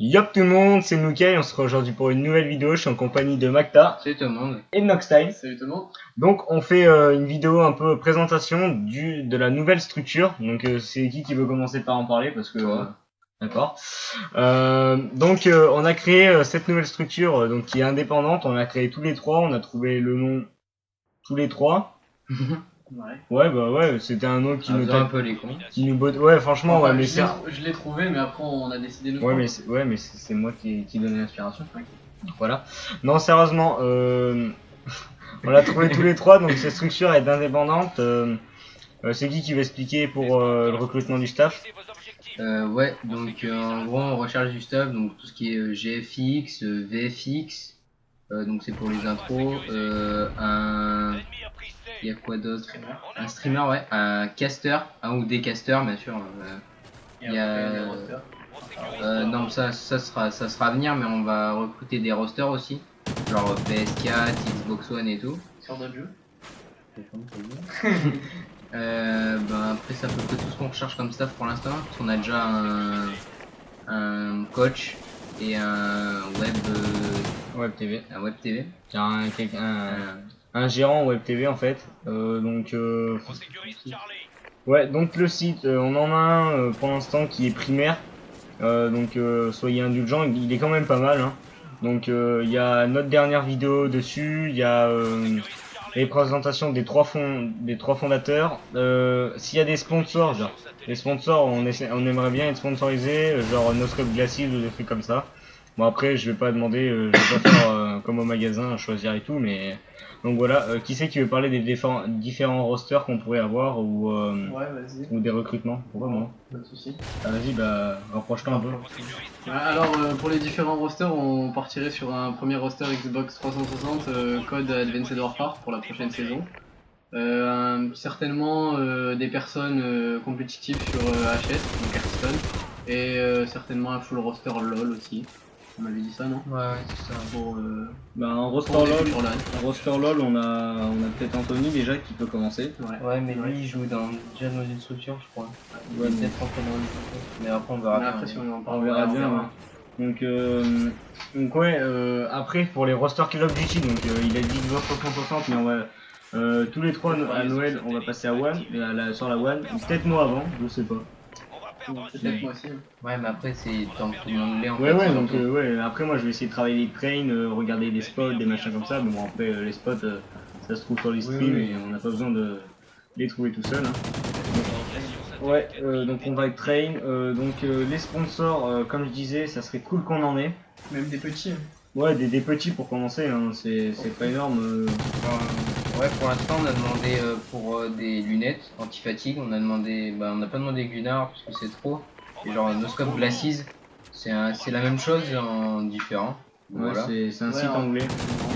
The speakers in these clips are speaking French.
Yop tout le monde, c'est Nuka et on se retrouve aujourd'hui pour une nouvelle vidéo. Je suis en compagnie de Macta Salut tout le monde. et de Noxtime. Salut tout le monde. Donc on fait une vidéo un peu présentation de la nouvelle structure. Donc c'est qui veut commencer par en parler parce que d'accord. On a créé cette nouvelle structure donc qui est indépendante. On l'a créé tous les trois. On a trouvé le nom tous les trois. Ouais, c'était un nom qui nous un peu les cons. qui nous botte. Ouais, franchement, Enfin, ouais, mais je l'ai trouvé, mais après on a décidé de. Ouais, mais c'est moi qui donne l'inspiration. Voilà. Non, sérieusement, on l'a trouvé tous les trois, donc cette structure est indépendante. C'est qui veut expliquer pour le recrutement du staff? Ouais, donc en gros on recherche du stuff, donc tout ce qui est GFX, VFX, donc c'est pour les intros, il y a quoi d'autre? Un streamer, ouais, un caster, un ou des casters bien sûr. Il y a non, ça sera à venir, mais on va recruter des rosters aussi, genre PS4, Xbox One et tout. Sur d'autres jeux. Après c'est à peu près tout ce qu'on recherche comme staff pour l'instant, parce qu'on a déjà un coach et un Web TV. Un web TV. Un gérant web TV en fait. Ouais, donc le site, on en a un pour l'instant qui est primaire. Soyez indulgents, il est quand même pas mal. Hein. Donc il y a notre dernière vidéo dessus, il y a les présentations des trois fondateurs. S'il y a des sponsors, genre les sponsors, on aimerait bien être sponsorisé, genre Noscope Glacis ou des trucs comme ça. Bon après, je vais pas demander, je vais pas faire comme au magasin, choisir et tout, mais donc voilà. Qui c'est qui veut parler des différents rosters qu'on pourrait avoir ou Ouais, vas-y. ou des recrutements? Pourquoi moi? Pas de soucis. Ah, vas-y, bah rapproche-toi un peu. Alors pour les différents rosters, on partirait sur un premier roster Xbox 360 code Advanced Warfare pour la prochaine saison. Certainement des personnes compétitives sur HS, donc Hearthstone, et certainement un full roster LOL aussi. On m'avait dit ça, non? Ouais, c'est ça. Pour, Un roster pour les LOL, futurs LOL. un roster LOL, on a peut-être Anthony déjà qui peut commencer. Ouais, mais lui il joue déjà dans une structure, je crois. Il Ouais, est peut-être rentré dans une structure, mais après on verra Mais bien. après, si on en parle, On verra bien. Ouais. Donc ouais, après pour les rosters Call of Duty, donc il a dit Xbox 360, mais on va tous les trois à Noël, on va passer à One, sur la One, ou peut-être moi avant, je sais pas. Peut-être moi aussi. Ouais, mais après c'est tant que tout le monde l'est en Ouais, fait. ouais, donc ouais, après moi je vais essayer de travailler les trains, regarder des spots, des machins comme ça, mais bon après les spots ça se trouve sur les streams et on n'a pas besoin de les trouver tout seul. Hein. Ouais, donc on va être train, les sponsors, comme je disais, ça serait cool qu'on en ait. Même des petits. Ouais, des petits pour commencer, hein. C'est pas énorme. Ouais, pour l'instant on a demandé pour des lunettes anti-fatigue, on n'a pas demandé Gunnar parce que c'est trop. Et genre Noscope Glasses, c'est la même chose en différent. Ouais, Voilà. c'est un site anglais.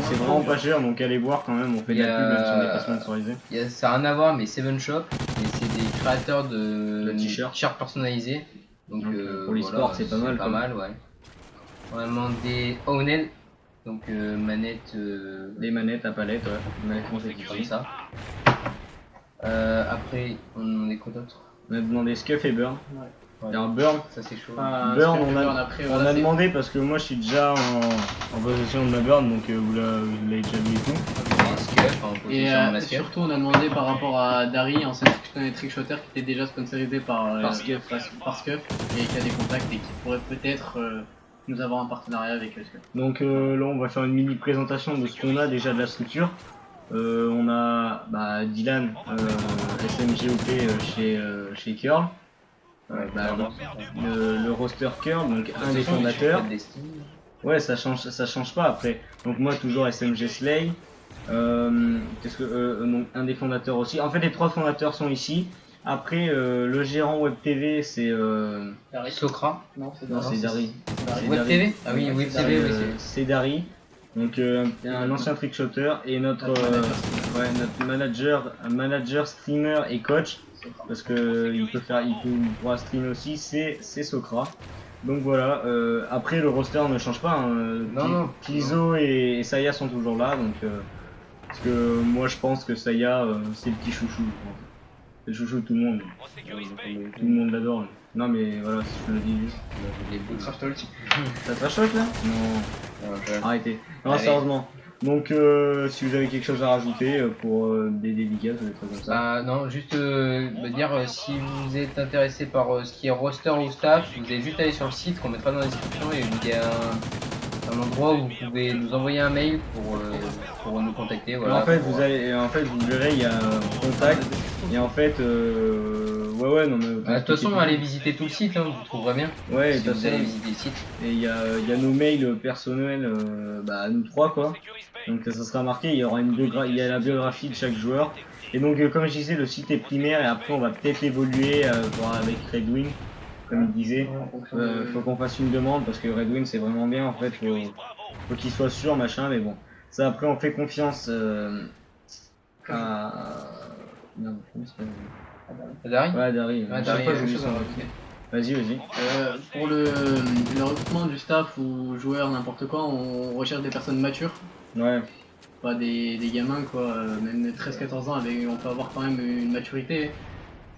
C'est vraiment pas cher, donc allez voir quand même, on fait de la pub même si on n'est pas sponsorisé. Ça n'a rien à voir, mais Seven Shop, et c'est des créateurs de t-shirts personnalisés. Donc pour les sports, c'est pas mal. Pas mal, ouais. On a demandé Owned, donc manettes. Des manettes à palette, ouais. Manettes comme ça. Après, on a demandé quoi d'autre? On a demandé Scuff et Burn. Ouais. Et un Burn, ça c'est chaud. Burn, on a demandé parce que moi je suis déjà en possession de ma Burn, donc vous l'avez déjà vu et tout. Et surtout on a demandé par rapport à Dari, ancien trickshotter qui était déjà sponsorisé par Scuff et qui a des contacts et qui pourrait peut-être nous avoir un partenariat avec Scuff. Donc là on va faire une mini présentation de ce qu'on a déjà de la structure. On a Dylan, SMGOP chez Curl. Le roster Curl, donc un des fondateurs. Ouais, ça change pas après. Donc moi toujours SMG Slay. Donc un des fondateurs aussi. En fait les trois fondateurs sont ici. Après le gérant web TV c'est Socra. Non, c'est Dari. Web TV. Ah oui, Web TV, oui, c'est Dari. Donc un ancien trickshotter et notre manager, streamer et coach, parce que il pourra streamer aussi, c'est Socra. Donc voilà, après le roster ne change pas, hein. Kizo et Saya sont toujours là, donc parce que moi je pense que Saya c'est le petit chouchou. C'est le chouchou de tout le monde. Tout le monde l'adore. Non mais voilà, si je le dis juste. Trash talk. Ça trash talk là? Non. Arrêtez. Non, Allez. sérieusement. Donc si vous avez quelque chose à rajouter pour des dédicaces ou des trucs comme ça. Non, juste me dire si vous êtes intéressé par ce qui est roster ou staff, vous avez juste aller sur le site qu'on mettra dans la description et il y a un endroit où vous pouvez nous envoyer un mail pour nous contacter. Voilà, en fait, vous verrez, il y a un contact. Et en fait, ouais, non mais. De toute façon, allez visiter tout le site, hein, vous trouverez bien. Ouais, si vous allez visiter le site. Et il y a nos mails personnels, à nous trois quoi. Donc ça sera marqué, il y a la biographie de chaque joueur. Et donc comme je disais, le site est primaire et après on va peut-être évoluer avec Redwing, comme il disait. Faut qu'on fasse une demande parce que Redwing c'est vraiment bien en fait, faut qu'il soit sûr machin, mais bon. Ça après on fait confiance à... Non, comment ça s'appelle ? Dari Ouais, Dari. Ouais, Dari, Vas-y. Pour le recrutement du staff ou joueurs, n'importe quoi, on recherche des personnes matures. Ouais. Pas des gamins quoi, même 13-14 ans, on peut avoir quand même une maturité,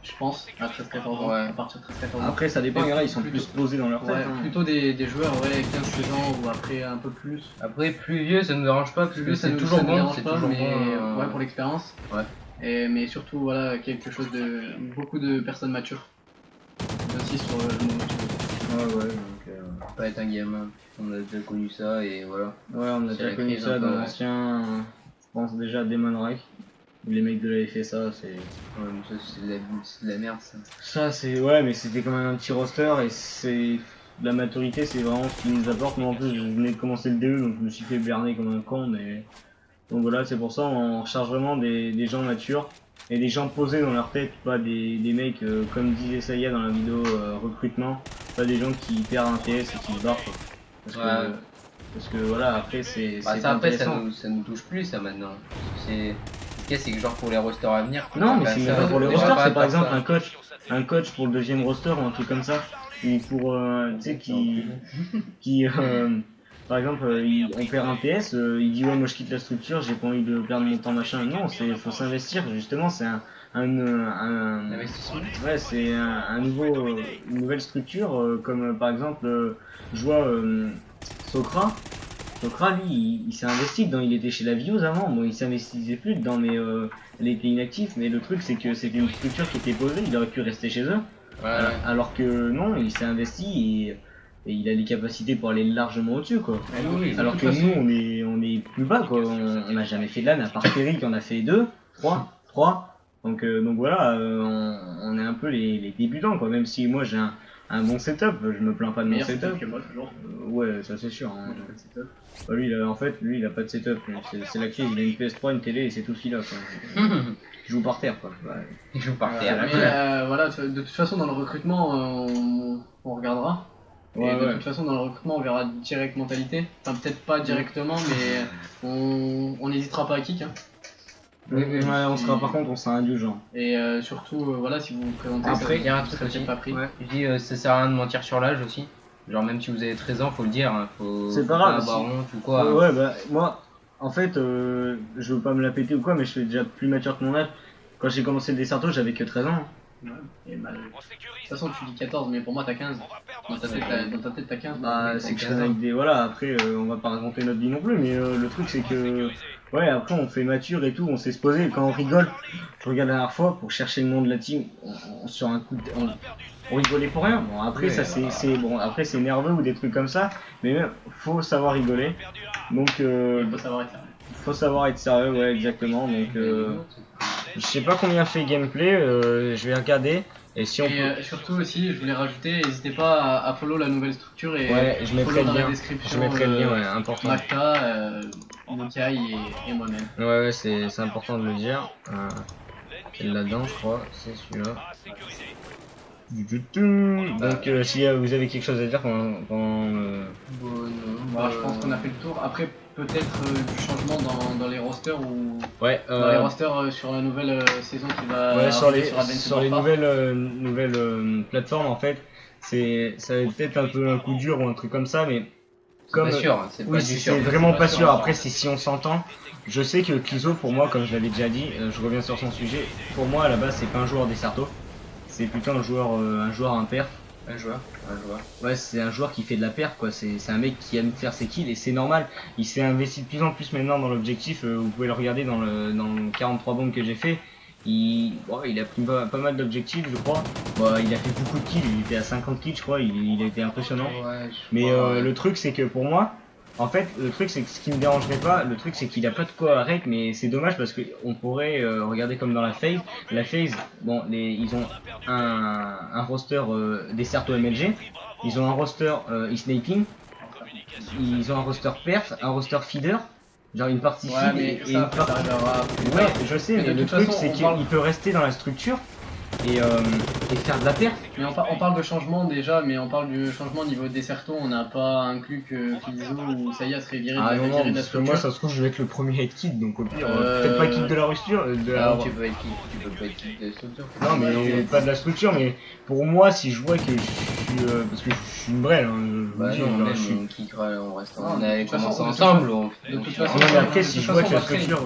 je pense, à 13-14 ans, Ouais. à partir de 13-14 ans. Après ça dépend, il y en a, ils sont Plutôt- plus posés dans leur tête. Ouais, hein. plutôt des joueurs, ouais, 15-16 ans ou après un peu plus. Après, plus vieux, ça nous dérange pas, parce que Ça c'est nous- toujours ça nous bon, dérange c'est pas, toujours mais bon. ouais, pour l'expérience. Ouais. Mais surtout, voilà, quelque chose de. Beaucoup de personnes matures. Aussi sur le mot mature. Ouais, donc... Pas être un gamin, on a déjà connu ça et voilà. Ouais, on a C'est déjà la connu crise ça un peu, dans ouais. l'ancien, je pense déjà Demon Reich. Les mecs de la FSA, c'est... Ouais, mais ça c'est de la merde ça. Ça c'est... Ouais, mais c'était quand même un petit roster et c'est... La maturité c'est vraiment ce qui nous apporte. Moi en plus je venais de commencer le DE donc je me suis fait berner comme un con, mais... Donc voilà, c'est pour ça on recherche vraiment des gens matures et des gens posés dans leur tête, pas des mecs comme disait Saya dans la vidéo recrutement, pas des gens qui perdent un TS et qui se barrent quoi. Parce que voilà, après c'est Bah ça après intéressant. ça nous touche plus ça maintenant. C'est c'est que genre pour les rosters à venir. Non, mais bah, c'est ça- même pas pour les on va rosters, pas c'est par faire exemple ça. un coach pour le deuxième roster ou un truc comme ça, ou pour, tu sais, qui par exemple, on perd un PS, il dit ouais moi je quitte la structure, j'ai pas envie de perdre mon temps machin. Non, faut s'investir justement, c'est un Investissement. ouais, c'est une nouvelle structure, comme par exemple, je vois Socra. Socra, lui, il s'est investi dedans, il était chez la Views avant, bon, il s'investissait plus dedans, mais elle était inactive, mais le truc c'est que c'était une structure qui était posée, il aurait pu rester chez eux, Ouais. alors que non, il s'est investi et il a les capacités pour aller largement au-dessus, quoi. Oui, Alors que nous, on est plus bas, quoi, on n'a jamais fait de LAN, à part Terry qui en a fait 2, 3, donc voilà, on est un peu les débutants, quoi, même si moi j'ai un bon setup, je me plains pas de mon Meilleur setup. setup que moi, toujours. Ouais, ça c'est sûr. Hein. Bah, lui, il a pas de setup. C'est la crise. Il a une PS3, une télé et c'est tout ce qu'il a. Quoi. Il joue par terre. Quoi. Ouais. Il joue par terre. Mais voilà, de toute façon, dans le recrutement, on regardera. Et de toute façon, dans le recrutement, on verra direct mentalité. Enfin, peut-être pas directement, mais on n'hésitera pas à kick. Hein. Ouais, par contre, on sera indulgent. Et surtout, voilà, si vous vous présentez, Après, ça, il y a un vous truc serez aussi. peut-être pas pris. Ouais. Je dis, ça sert à rien de mentir sur l'âge aussi. Genre, même si vous avez 13 ans, faut le dire. Hein. C'est pas grave. Avoir honte ou quoi. Ouais, bah, moi, en fait, je veux pas me la péter ou quoi, mais je suis déjà plus mature que mon âge. Quand j'ai commencé le Desserto, j'avais que 13 ans. Ouais. Et bah, de toute façon, tu dis 14, mais pour moi, t'as 15. Dans ta tête, t'as 15. Bah, donc, c'est que je 15 traîne ans. avec des. Voilà, après, on va pas raconter notre vie non plus, mais le truc c'est que. Ouais, après on fait mature et tout, on sait se poser. Quand on rigole, je regarde la dernière fois pour chercher le nom de la team, sur un coup on rigolait pour rien. Bon, après, ça c'est. Bon, après c'est nerveux ou des trucs comme ça, mais même, faut savoir rigoler. Donc, Il faut savoir être sérieux. faut savoir être sérieux, ouais, exactement. Donc, je sais pas combien fait gameplay, je vais regarder. Et si on peut... surtout aussi, je voulais rajouter, n'hésitez pas à follow la nouvelle structure et Ouais, je mettrai follow dans le la lien. description. Je mettrai le lien, ouais, important. Maka, Mokai et moi-même. Ouais, c'est important de le dire. C'est là-dedans, je crois, c'est celui-là. Donc, si vous avez quelque chose à dire pendant Bah, je pense qu'on a fait le tour. Après, peut-être du changement dans les rosters ou ouais, dans les rosters sur la nouvelle saison qui va ouais, sur les Advanced nouvelles plateformes en fait, ça va être peut-être un peu un coup dur ou un truc comme ça, mais comme pas sûr, c'est oui, c'est vraiment pas sûr. Après, si on s'entend, je sais que Kizo, pour moi, comme je l'avais déjà dit, je reviens sur son sujet. Pour moi, à la base, c'est pas un joueur Desserto, c'est plutôt un joueur imperf. Un joueur. Ouais, c'est un joueur qui fait de la perf, quoi. C'est un mec qui aime faire ses kills et c'est normal. Il s'est investi de plus en plus maintenant dans l'objectif. Vous pouvez le regarder dans le 43 bombes que j'ai fait. Il a pris pas mal d'objectifs, je crois. Bon, il a fait beaucoup de kills, il était à 50 kills, je crois. Il a été impressionnant. Ouais, mais le truc, c'est que pour moi, en fait, le truc, c'est que ce qui me dérangerait pas, le truc, c'est qu'il a pas de quoi rec, mais c'est dommage parce qu'on pourrait regarder comme dans la phase. La phase, bon, ils ont un roster Desserto MLG, ils ont un roster e-sniping, ils ont un roster perf, un roster feeder, genre une partie ouais, feed et une partie. Ouais, je sais, mais le truc, c'est qu'il peut rester dans la structure. Et faire de la perf. Mais on parle de changement déjà, mais on parle du changement au niveau de Desserto, on n'a pas inclus que Killzo ou Saya serait viré de la structure. Ah non, parce que moi ça se trouve je vais être le premier head kid, donc au pire, peut-être pas kick de la rupture. Tu peux être kick de la structure. Non mais pas de la structure, mais pour moi si je vois que je suis... parce que je suis une brêle, hein, bah non, même on kickera, on reste on a commencé ensemble. De toute façon, mais après si je vois que la structure...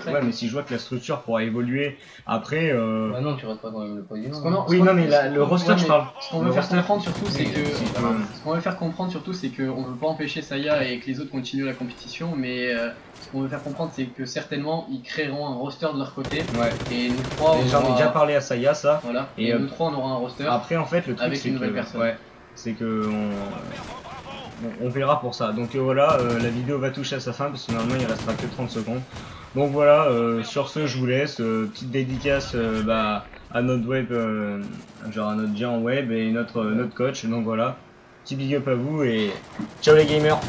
Ouais mais si je vois que la structure pourra évoluer après... Bah non, tu restes pas quand même le président. Oui non mais le roster je parle. Ce qu'on veut faire comprendre surtout c'est que... Ce qu'on veut faire comprendre surtout c'est qu'on veut pas empêcher Saya et que les autres continuent la compétition, mais ce qu'on veut faire comprendre c'est que certainement ils créeront un roster de leur côté. Ouais. Et nous trois j'en ai déjà parlé à Saya ça. Voilà. Et nous trois on aura un roster. Après en fait le truc avec une nouvelle personne. Ouais. C'est que on verra pour ça. Donc voilà, la vidéo va toucher à sa fin parce que normalement il restera que 30 secondes. Donc voilà, sur ce je vous laisse, petite dédicace à notre web, genre à notre géant web et notre coach. Donc voilà, petit big up à vous et ciao les gamers.